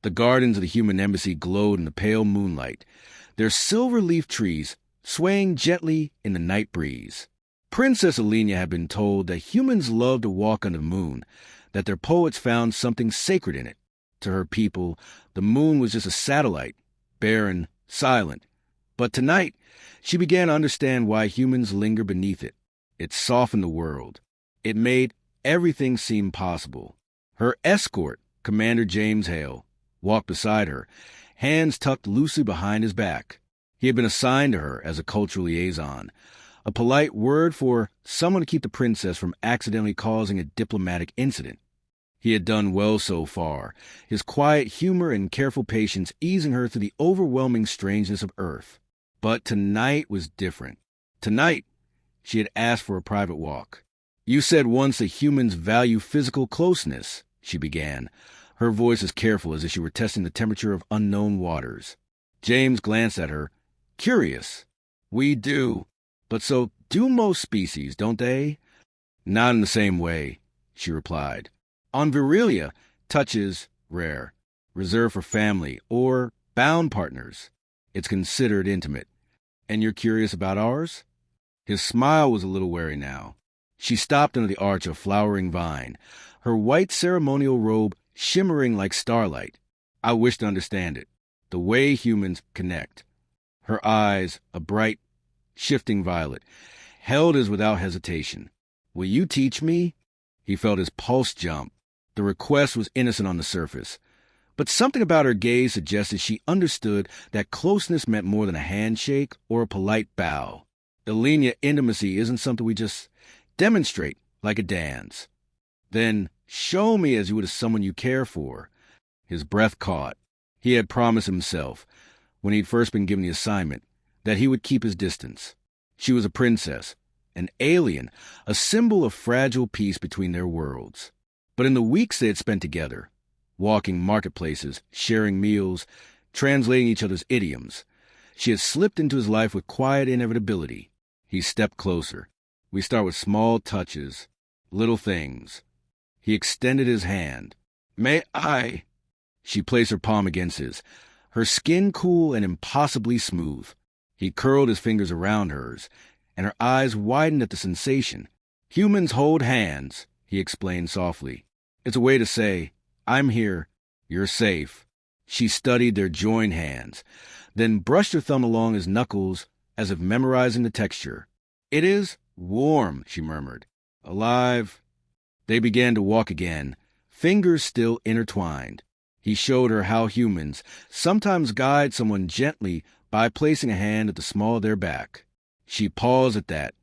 The gardens of the human embassy glowed in the pale moonlight, their silver-leaf trees swaying gently in the night breeze. Princess Elenya had been told that humans loved to walk on the moon, that their poets found something sacred in it. To her people, the moon was just a satellite, barren, silent. But tonight, she began to understand why humans linger beneath it. It softened the world. It made everything seem possible. Her escort, Commander James Hale, walked beside her, hands tucked loosely behind his back. He had been assigned to her as a cultural liaison, a polite word for someone to keep the princess from accidentally causing a diplomatic incident. He had done well so far, his quiet humor and careful patience easing her through the overwhelming strangeness of Earth. But tonight was different. Tonight, she had asked for a private walk. "You said once that humans value physical closeness," she began, her voice as careful as if she were testing the temperature of unknown waters. James glanced at her, curious. "We do. But so do most species, don't they?" "Not in the same way," she replied. "On Virelia, touch is rare, reserved for family or bound partners. It's considered intimate. And you're curious about ours?" His smile was a little wary now. She stopped under the arch of a flowering vine, her white ceremonial robe shimmering like starlight. "I wish to understand it, the way humans connect." Her eyes, a bright, shifting violet, held his without hesitation. "Will you teach me?" He felt his pulse jump. The request was innocent on the surface, but something about her gaze suggested she understood that closeness meant more than a handshake or a polite bow. Elenya, intimacy isn't something we just demonstrate like a dance. "Then show me as you would to someone you care for." His breath caught. He had promised himself, when he'd first been given the assignment, that he would keep his distance. She was a princess, an alien, a symbol of fragile peace between their worlds. But in the weeks they had spent together, walking marketplaces, sharing meals, translating each other's idioms, she had slipped into his life with quiet inevitability. He stepped closer. "We start with small touches, little things." He extended his hand. "May I?" She placed her palm against his, her skin cool and impossibly smooth. He curled his fingers around hers, and her eyes widened at the sensation. "Humans hold hands," he explained softly. "It's a way to say, 'I'm here, you're safe.'" She studied their joined hands, then brushed her thumb along his knuckles as if memorizing the texture. "It is warm," she murmured. "Alive." They began to walk again, fingers still intertwined. He showed her how humans sometimes guide someone gently by placing a hand at the small of their back. She paused at that,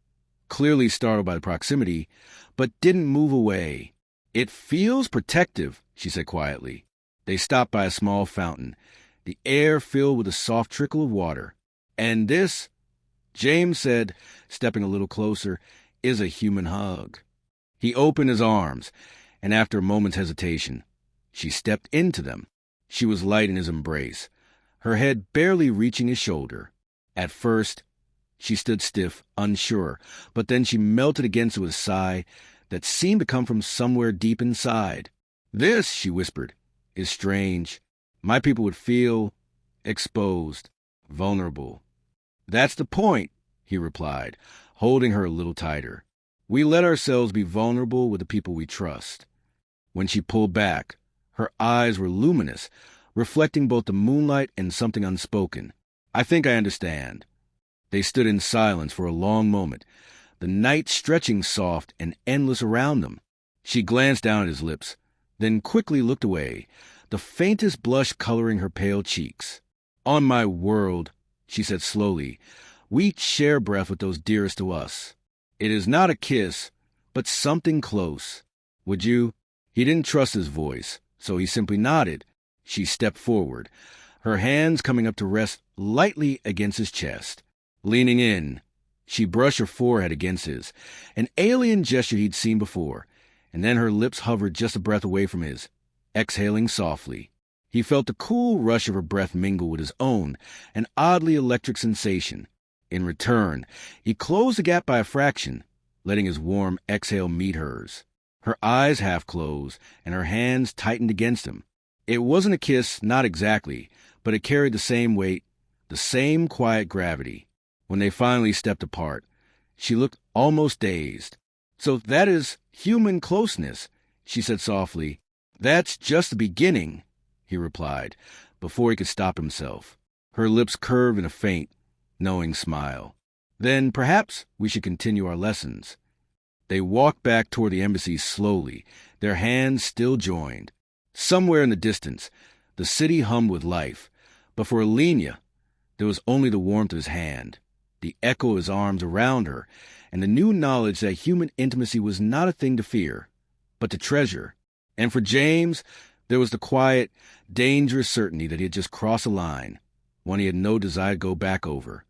clearly startled by the proximity, but didn't move away. "It feels protective," she said quietly. They stopped by a small fountain, the air filled with a soft trickle of water. "And this," James said, stepping a little closer, "is a human hug." He opened his arms, and after a moment's hesitation, she stepped into them. She was light in his embrace, her head barely reaching his shoulder. At first, she stood stiff, unsure, but then she melted against it with a sigh that seemed to come from somewhere deep inside. "This," she whispered, "is strange. My people would feel exposed, vulnerable." "That's the point," he replied, holding her a little tighter. "We let ourselves be vulnerable with the people we trust." When she pulled back, her eyes were luminous, reflecting both the moonlight and something unspoken. "I think I understand." They stood in silence for a long moment, the night stretching soft and endless around them. She glanced down at his lips, then quickly looked away, the faintest blush coloring her pale cheeks. "On my world," she said slowly, "we share breath with those dearest to us. It is not a kiss, but something close. Would you?" He didn't trust his voice, so he simply nodded. She stepped forward, her hands coming up to rest lightly against his chest. Leaning in, she brushed her forehead against his, an alien gesture he'd seen before, and then her lips hovered just a breath away from his, exhaling softly. He felt the cool rush of her breath mingle with his own, an oddly electric sensation. In return, he closed the gap by a fraction, letting his warm exhale meet hers. Her eyes half closed, and her hands tightened against him. It wasn't a kiss, not exactly, but it carried the same weight, the same quiet gravity. When they finally stepped apart, she looked almost dazed. "So that is human closeness," she said softly. "That's just the beginning," he replied, before he could stop himself. Her lips curved in a faint, knowing smile. "Then perhaps we should continue our lessons." They walked back toward the embassy slowly, their hands still joined. Somewhere in the distance, the city hummed with life, but for Elenia, there was only the warmth of his hand, the echo of his arms around her, and the new knowledge that human intimacy was not a thing to fear, but to treasure. And for James, there was the quiet, dangerous certainty that he had just crossed a line, one he had no desire to go back over.